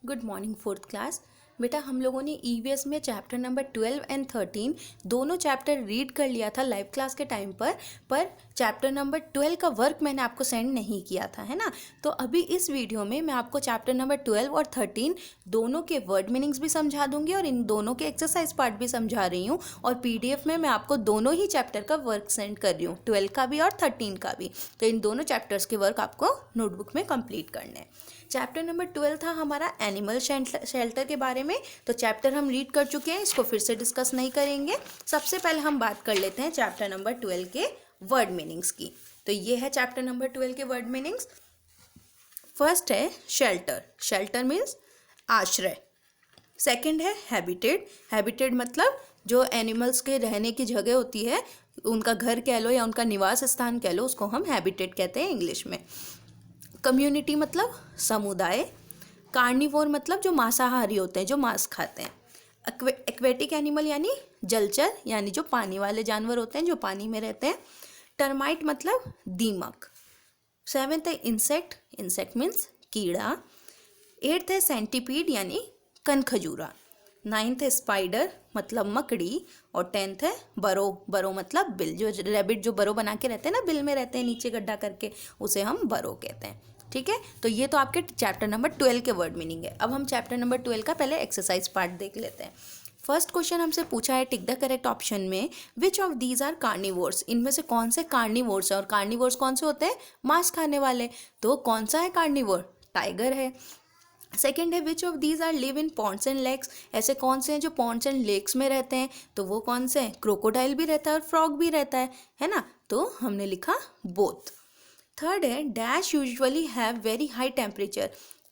Good morning fourth class. बेटा हम लोगों ने ईवीएस में चैप्टर नंबर 12 एंड 13 दोनों चैप्टर रीड कर लिया था लाइव क्लास के टाइम पर चैप्टर नंबर 12 का वर्क मैंने आपको सेंड नहीं किया था, है ना। तो अभी इस वीडियो में मैं आपको चैप्टर नंबर 12 और 13 दोनों के वर्ड मीनिंग्स भी समझा दूंगी और इन दोनों के एक्सरसाइज पार्ट भी समझा रही हूँ। और पीडीएफ में मैं आपको दोनों ही चैप्टर का वर्क सेंड कर रही हूँ, 12 का भी और 13 का भी। तो इन दोनों चैप्टर्स के वर्क आपको नोटबुक में कंप्लीट करने हैं। चैप्टर नंबर 12 था हमारा एनिमल शेल्टर के बारे में। तो चैप्टर हम रीड कर चुके हैं, इसको फिर से डिस्कस नहीं करेंगे। सबसे पहले हम बात कर लेते हैं चैप्टर नंबर 12 के वर्ड मीनिंग्स की। तो ये है चैप्टर नंबर 12 के वर्ड मीनिंग्स। फर्स्ट है शेल्टर। शेल्टर मीन्स आश्रय। सेकंड है हैबिटेट। हैबिटेट मतलब जो एनिमल्स के रहने की जगह होती है, उनका घर कह लो या उनका निवास स्थान कह लो, उसको हम हैबिटेट कहते हैं इंग्लिश में। कम्युनिटी मतलब समुदाय। कार्निवोर मतलब जो मांसाहारी होते हैं, जो मांस खाते हैं। एक्वेटिक एनिमल यानी जलचर, यानी जो पानी वाले जानवर होते हैं, जो पानी में रहते हैं। टर्माइट मतलब दीमक। सेवेंथ है इंसेक्ट। इंसेक्ट मीन्स कीड़ा। एट्थ है सेंटीपीड यानी कनखजूरा। नाइन्थ है स्पाइडर मतलब मकड़ी। और टेंथ है बरो। बरो मतलब बिल, जो रैबिट जो बरो बना के रहते हैं ना, बिल में रहते हैं नीचे गड्ढा करके, उसे हम बरो कहते हैं। ठीक है, तो ये तो आपके चैप्टर नंबर 12 के वर्ड मीनिंग है। अब हम चैप्टर नंबर 12 का पहले एक्सरसाइज पार्ट देख लेते हैं। फर्स्ट क्वेश्चन हमसे पूछा है टिक द करेक्ट ऑप्शन में which of these are carnivores. इनमें से कौन से कार्निवोर्स है, और कार्निवोर्स कौन से होते हैं, मांस खाने वाले। तो कौन सा है कार्निवोर, टाइगर है। सेकेंड है which of these are live in ponds and lakes. ऐसे कौन से हैं जो पॉन्ड्स एंड लेक्स में रहते हैं, तो वो कौन से हैं, क्रोकोडाइल भी रहता है और फ्रॉग भी रहता है ना। तो हमने लिखा बोथ। थर्ड है dash usually have very high temperature.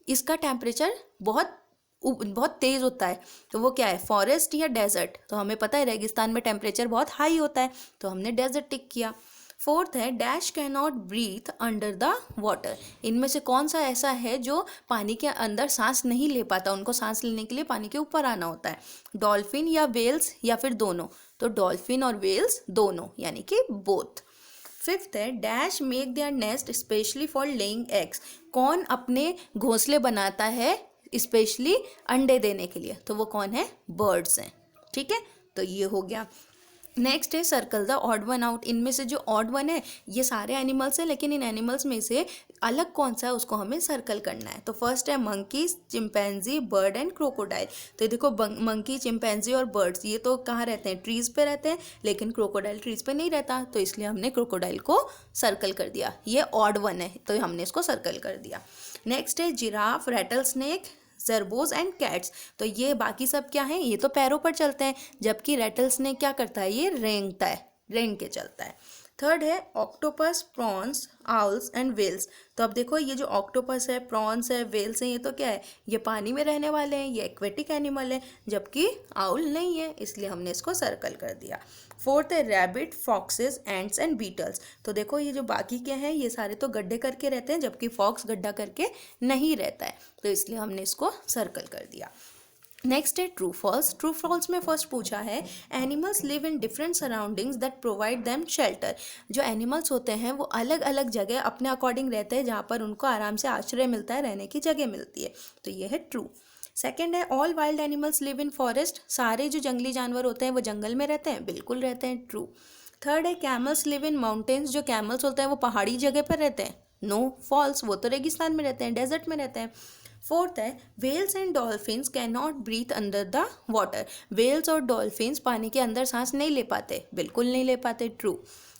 इसका टेम्परेचर बहुत तेज़ होता है, तो वो क्या है, फॉरेस्ट या डेजर्ट। तो हमें पता है रेगिस्तान में टेम्परेचर बहुत हाई होता है, तो हमने डेजर्ट टिक किया। फोर्थ है dash can not breathe under the water. इनमें से कौन सा ऐसा है जो पानी के अंदर सांस नहीं ले पाता, उनको सांस लेने के लिए पानी के ऊपर आना होता है। डॉल्फिन या वेल्स या फिर दोनों। तो डॉल्फिन और वेल्स दोनों, यानी कि बोथ। फिफ्थ है dash make their nest specially for laying eggs. कौन अपने घोंसले बनाता है स्पेशली अंडे देने के लिए, तो वो कौन है, बर्ड्स हैं। ठीक है, तो ये हो गया। नेक्स्ट है circle the odd one out. इनमें से जो ऑड वन है ये सारे एनिमल्स हैं, लेकिन इन एनिमल्स में से अलग कौन सा है उसको हमें सर्कल करना है। तो फर्स्ट है monkey, chimpanzee, bird and crocodile. तो देखो मंकी, चिंपैंजी और बर्ड्स ये तो कहाँ रहते हैं, ट्रीज पे रहते हैं, लेकिन क्रोकोडाइल ट्रीज पे नहीं रहता, तो इसलिए हमने क्रोकोडाइल को सर्कल कर दिया। ये ऑड वन है तो हमने इसको सर्कल कर दिया। नेक्स्ट है giraffe, rattlesnake, jerboas and cats. तो ये बाकी सब क्या है, ये तो पैरों पर चलते हैं, जबकि रेटल स्नेक क्या करता है, ये रेंगता है, रेंग के चलता है। थर्ड है octopus, prawns, owls and whales. तो अब देखो ये जो ऑक्टोपस है, प्रॉन्स है, वेल्स हैं, ये तो क्या है, ये पानी में रहने वाले हैं, ये एक्वेटिक एनिमल है, जबकि आउल नहीं है, इसलिए हमने इसको सर्कल कर दिया। फोर्थ है rabbit, foxes, ants and beetles. तो देखो ये जो बाकी के हैं ये सारे तो गड्ढे करके रहते हैं, जबकि फॉक्स गड्ढा करके नहीं रहता है, तो इसलिए हमने इसको सर्कल कर दिया। नेक्स्ट है ट्रू फॉल्स। ट्रू फॉल्स में फर्स्ट पूछा है animals live in different surroundings that provide them shelter. जो एनिमल्स होते हैं वो अलग अलग जगह अपने अकॉर्डिंग रहते हैं, जहाँ पर उनको आराम से आश्रय मिलता है, रहने की जगह मिलती है, तो ये है ट्रू। सेकेंड है all wild animals live in forest. सारे जो जंगली जानवर होते हैं वो जंगल में रहते हैं, बिल्कुल रहते हैं, ट्रू। थर्ड है कैमल्स लिव इन माउंटेन्स। जो कैमल्स होते हैं वो पहाड़ी जगह पर रहते हैं, नो, फॉल्स, वो तो रेगिस्तान में रहते हैं, डेजर्ट में रहते हैं। फोर्थ है whales and dolphins can not breathe under the water. Whales और डॉल्फिन्स पानी के अंदर सांस नहीं ले पाते, बिल्कुल नहीं ले पाते, true.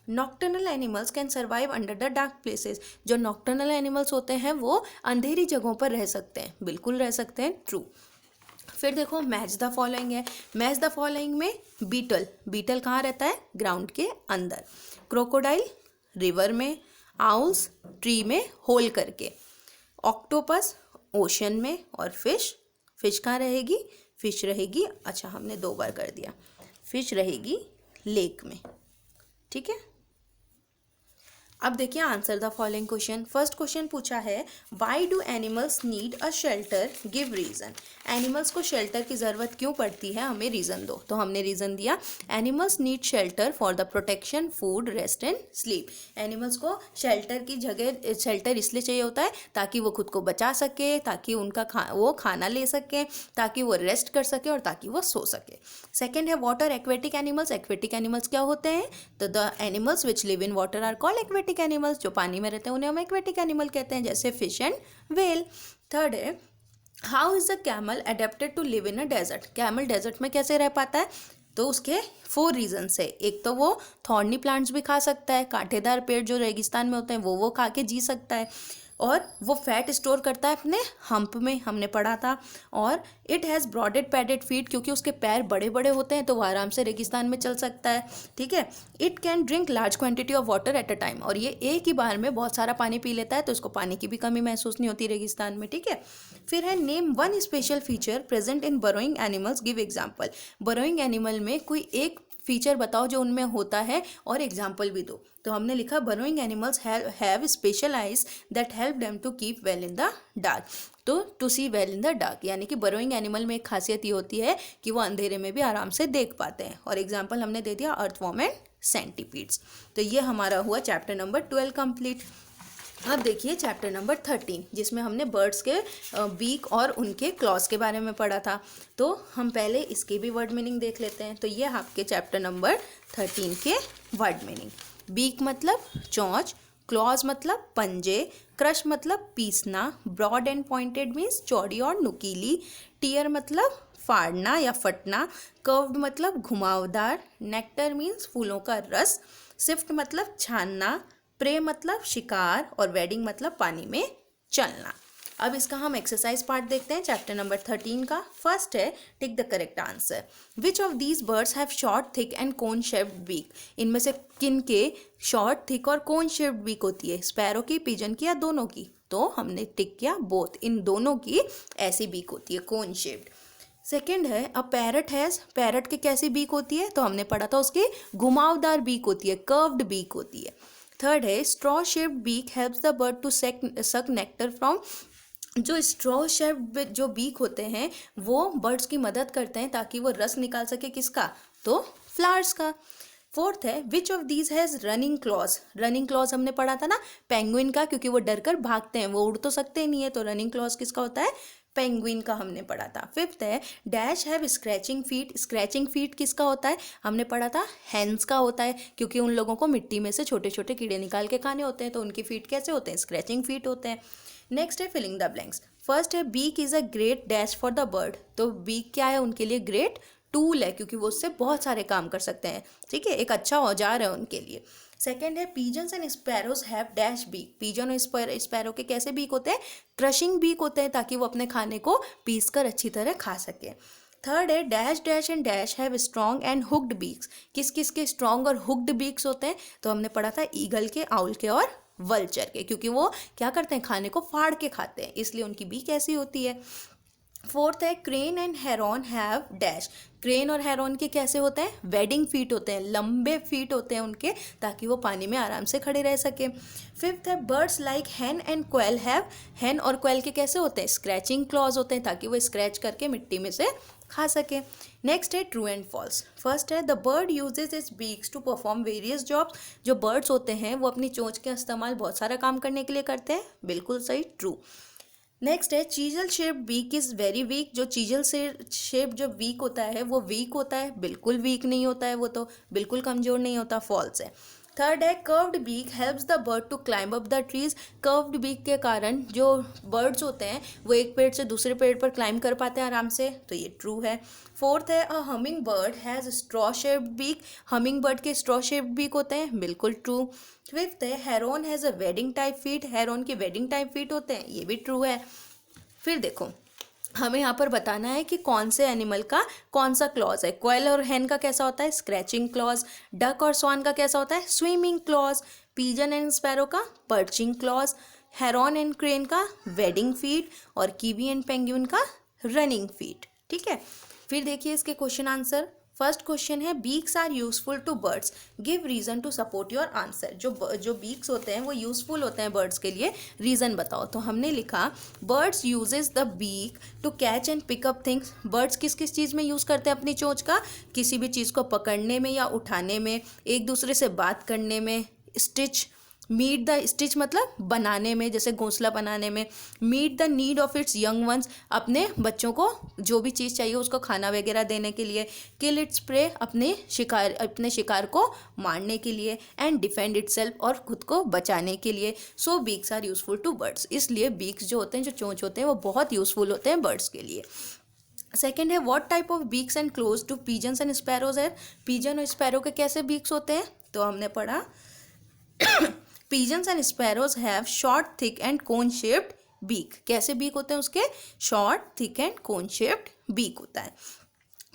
Nocturnal animals can survive under the dark places. जो नॉक्टर्नल एनिमल्स होते हैं वो अंधेरी जगहों पर रह सकते हैं, बिल्कुल रह सकते हैं, ट्रू। फिर देखो मैच द फॉलोइंग है। मैच द फॉलोइंग में बीटल, बीटल कहाँ रहता है, ग्राउंड के अंदर। क्रोकोडाइल रिवर में, आउल्स ट्री में होल करके, ऑक्टोपस ओशन में, और फिश कहाँ रहेगी, फिश रहेगी, अच्छा हमने 2 बार कर दिया, फिश रहेगी लेक में। ठीक है, अब देखिए answer the following question. First question पूछा है why do animals need a shelter, give reason. Animals को शेल्टर की ज़रूरत क्यों पड़ती है, हमें रीज़न दो। तो हमने रीज़न दिया animals need shelter for the protection, food, rest and sleep. Animals को शेल्टर की जगह शेल्टर इसलिए चाहिए होता है ताकि वो खुद को बचा सके, ताकि उनका वो खाना ले सके, ताकि वो रेस्ट कर सके और ताकि वो सो सके। सेकेंड है water aquatic animals. Aquatic animals क्या होते हैं, तो the animals which live in water are called aquatic animals. जो पानी में रहते हैं उन्हें हम एक्वेटिक एनिमल कहते हैं, जैसे फिश एंड व्हेल। थर्ड है how is the camel adapted to live in a desert. Camel desert में कैसे रह पाता है, तो उसके 4 रीजन है। एक तो वो थॉर्नी प्लांट्स भी खा सकता है, कांटेदार पेड़ जो रेगिस्तान में होते हैं वो खा के जी सकता है, और वो फैट स्टोर करता है अपने हम्प में, हमने पढ़ा था। और इट हैज़ ब्रॉडेड पैडेड फीट, क्योंकि उसके पैर बड़े बड़े होते हैं तो वो आराम से रेगिस्तान में चल सकता है, ठीक है। It can drink large quantity of water at a time, और ये एक ही बार में बहुत सारा पानी पी लेता है, तो उसको पानी की भी कमी महसूस नहीं होती रेगिस्तान में, ठीक है। फिर है name one special feature present in burrowing animals, give example. Burrowing animal में कोई एक फीचर बताओ जो उनमें होता है और एग्जाम्पल भी दो। तो हमने लिखा burrowing animals have special eyes that help them to keep well in the dark. तो to see well in the dark, यानी कि बरोइंग एनिमल में एक खासियत ये होती है कि वो अंधेरे में भी आराम से देख पाते हैं। और एग्जाम्पल हमने दे दिया अर्थवॉर्म एंड सेंटीपीड्स। तो ये हमारा हुआ चैप्टर नंबर 12 कंप्लीट। अब देखिए चैप्टर नंबर 13, जिसमें हमने बर्ड्स के बीक और उनके क्लॉज के बारे में पढ़ा था। तो हम पहले इसके भी वर्ड मीनिंग देख लेते हैं। तो ये आपके चैप्टर नंबर 13 के वर्ड मीनिंग। बीक मतलब चोंच, क्लॉज मतलब पंजे, क्रश मतलब पीसना, ब्रॉड एंड पॉइंटेड मीन्स चौड़ी और नुकीली, टीयर मतलब फाड़ना या फटना, कर्व्ड मतलब घुमावदार, नेक्टर मीन्स फूलों का रस, सिफ्ट मतलब छानना, प्रे मतलब शिकार, और वेडिंग मतलब पानी में चलना। अब इसका हम एक्सरसाइज पार्ट देखते हैं चैप्टर नंबर 13 का। फर्स्ट है tick the correct answer. Which of these birds have short, thick and cone shaped beak. इनमें से किन के शॉर्ट, थिक और कोन शेप्ड बीक होती है, स्पैरो की, पिजन की या दोनों की। तो हमने टिक किया बोथ, इन दोनों की ऐसी बीक होती है, कोन शेप्ड। सेकेंड है अ पैरट हैज़, पैरट की कैसी बीक होती है, तो हमने पढ़ा था उसकी घुमावदार बीक होती है, कर्व्ड बीक होती है। थर्ड है straw shaped beak helps the bird to suck nectar from. जो स्ट्रॉ शेप्ड जो बीक होते हैं वो बर्ड्स की मदद करते हैं ताकि वो रस निकाल सके, किसका, तो फ्लावर्स का। फोर्थ है which of these has running clause. Running clause हमने पढ़ा था ना पेंगुइन का, क्योंकि वो डर कर भागते हैं, वो उड़ तो सकते नहीं है, तो रनिंग क्लॉज किसका होता है, पेंगुइन का हमने पढ़ा था। फिफ्थ है dash have scratching feet. Scratching feet किसका होता है, हमने पढ़ा था हैंस का होता है, क्योंकि उन लोगों को मिट्टी में से छोटे छोटे कीड़े निकाल के खाने होते हैं, तो उनकी फीट कैसे होते हैं, स्क्रैचिंग फीट होते हैं। नेक्स्ट है फिलिंग द ब्लैंक्स। फर्स्ट है beak is a great dash for the bird. तो बीक क्या है उनके लिए, ग्रेट टूल है, क्योंकि वो उससे बहुत सारे काम कर सकते हैं, ठीक है, एक अच्छा औजार है उनके लिए। सेकेंड है pigeons and sparrows have dash beak. Pigeon और स्पैरो के कैसे बीक होते हैं, क्रशिंग बीक होते हैं, ताकि वो अपने खाने को पीस कर अच्छी तरह खा सके। थर्ड है dash dash and dash have strong and hooked beaks. किस किस के स्ट्रॉन्ग और हुक्ड बीक्स होते हैं, तो हमने पढ़ा था ईगल के, आउल के और वल्चर के, क्योंकि वो क्या करते हैं, खाने को फाड़ के खाते हैं, इसलिए उनकी बीक ऐसी होती है। फोर्थ है crane and heron have dash. Crane और हेरॉन के कैसे होते हैं, वेडिंग फीट होते हैं, लंबे फीट होते हैं उनके, ताकि वो पानी में आराम से खड़े रह सके। फिफ्थ है birds like hen and quail have. Hen और क्वेल के कैसे होते हैं, स्क्रैचिंग क्लॉज होते हैं, ताकि वो स्क्रैच करके मिट्टी में से खा सके। नेक्स्ट है ट्रू एंड फॉल्स। फर्स्ट है the bird uses its beaks to perform various jobs. जो बर्ड्स होते हैं वो अपनी चोंच का इस्तेमाल बहुत सारा काम करने के लिए करते हैं, बिल्कुल सही, ट्रू। नेक्स्ट है chisel shape beak is very weak. जो चीजल शेप जो वीक होता है वो वीक होता है, बिल्कुल वीक नहीं होता है, वो तो बिल्कुल कमजोर नहीं होता, फॉल्स है। थर्ड है curved beak helps the bird to climb up the trees. Curved beak के कारण जो बर्ड्स होते हैं वो एक पेड़ से दूसरे पेड़ पर क्लाइंब कर पाते हैं आराम से, तो ये ट्रू है। फोर्थ है a hummingbird has straw shaped beak. Hummingbird के स्ट्रॉ शेप्ड बीक होते हैं, बिल्कुल ट्रू। फिफ्थ है heron has a wading type feet. Heron के वेडिंग टाइप फीट होते हैं, ये भी ट्रू है। फिर देखो हमें यहाँ पर बताना है कि कौन से एनिमल का कौन सा क्लॉज है। क्वेल और हैन का कैसा होता है, स्क्रैचिंग क्लॉज। डक और स्वान का कैसा होता है, swimming claws. Pigeon and sparrow का perching claws. Heron and crane का वेडिंग फीट, और कीवी एंड पेंगुइन का रनिंग फीट, ठीक है। फिर देखिए इसके क्वेश्चन आंसर। फर्स्ट क्वेश्चन है beaks are useful to birds, give reason to support your answer. जो बीक्स होते हैं वो यूजफुल होते हैं बर्ड्स के लिए, रीजन बताओ। तो हमने लिखा birds uses the beak to catch and pick up things. Birds किस किस चीज़ में यूज़ करते हैं अपनी चोंच का? किसी भी चीज़ को पकड़ने में या उठाने में, एक दूसरे से बात करने में, स्टिच, मीट द स्टिच मतलब बनाने में, जैसे घोंसला बनाने में, meet the need of its young ones, अपने बच्चों को जो भी चीज़ चाहिए उसको खाना वगैरह देने के लिए, किल इट्स प्रे, अपने शिकार को मारने के लिए, एंड डिफेंड इटसेल्फ, और खुद को बचाने के लिए। So beaks are useful to birds, इसलिए बीक्स जो होते हैं, जो चोंच होते हैं, वो बहुत यूजफुल होते हैं बर्ड्स के लिए। सेकेंड है what type of beaks and close to pigeons and sparrows है। पिजन और स्पैरो के कैसे बीक्स होते हैं? तो हमने पढ़ा pigeons and sparrows have short thick and cone shaped beak. कैसे बीक होते हैं उसके? Short thick and cone shaped beak होता है।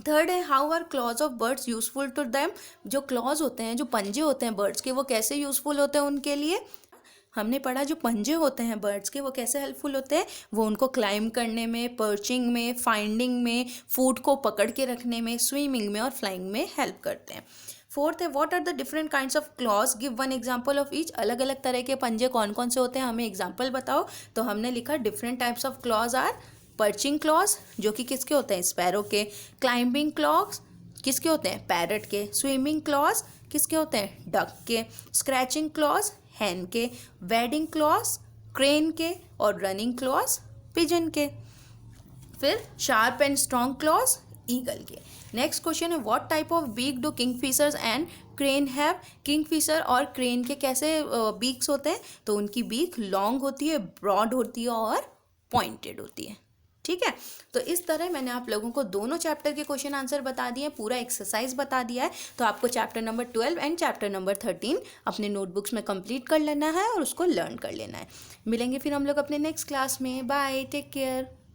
थर्ड है how are claws of birds useful to them. जो क्लॉज होते हैं, जो पंजे होते हैं बर्ड्स के, वो कैसे यूजफुल होते हैं उनके लिए? हमने पढ़ा जो पंजे होते हैं बर्ड्स के वो कैसे हेल्पफुल होते हैं? वो उनको क्लाइंब करने में, पर्चिंग में, फाइंडिंग में, फूड को पकड़ के रखने में, स्विमिंग में और फ्लाइंग में हेल्प करते हैं। फोर्थ है what are the different kinds of claws, give one example of each. अलग अलग तरह के पंजे कौन कौन से होते हैं, हमें एग्जांपल बताओ। तो हमने लिखा different types of claws are perching claws, जो कि किसके होते हैं? स्पैरो के। क्लाइंबिंग क्लॉज किसके होते हैं? पैरट के। स्विमिंग क्लॉज किसके होते हैं? डक के। स्क्रैचिंग क्लॉज हैन के। वेडिंग क्लॉज क्रेन के। और रनिंग क्लॉज पिजन के। फिर sharp and strong claws eagle के। नेक्स्ट क्वेश्चन है what type of beak do kingfishers and crane have. Kingfisher और क्रेन के कैसे बीक्स होते हैं? तो उनकी बीक लॉन्ग होती है, ब्रॉड होती है और पॉइंटेड होती है। ठीक है, तो इस तरह मैंने आप लोगों को दोनों चैप्टर के क्वेश्चन आंसर बता दिए, पूरा एक्सरसाइज बता दिया है। तो आपको chapter number 12 and chapter number 13 अपने नोटबुक्स में कंप्लीट कर लेना है और उसको लर्न कर लेना है। मिलेंगे फिर हम लोग अपने नेक्स्ट क्लास में। Bye, take care.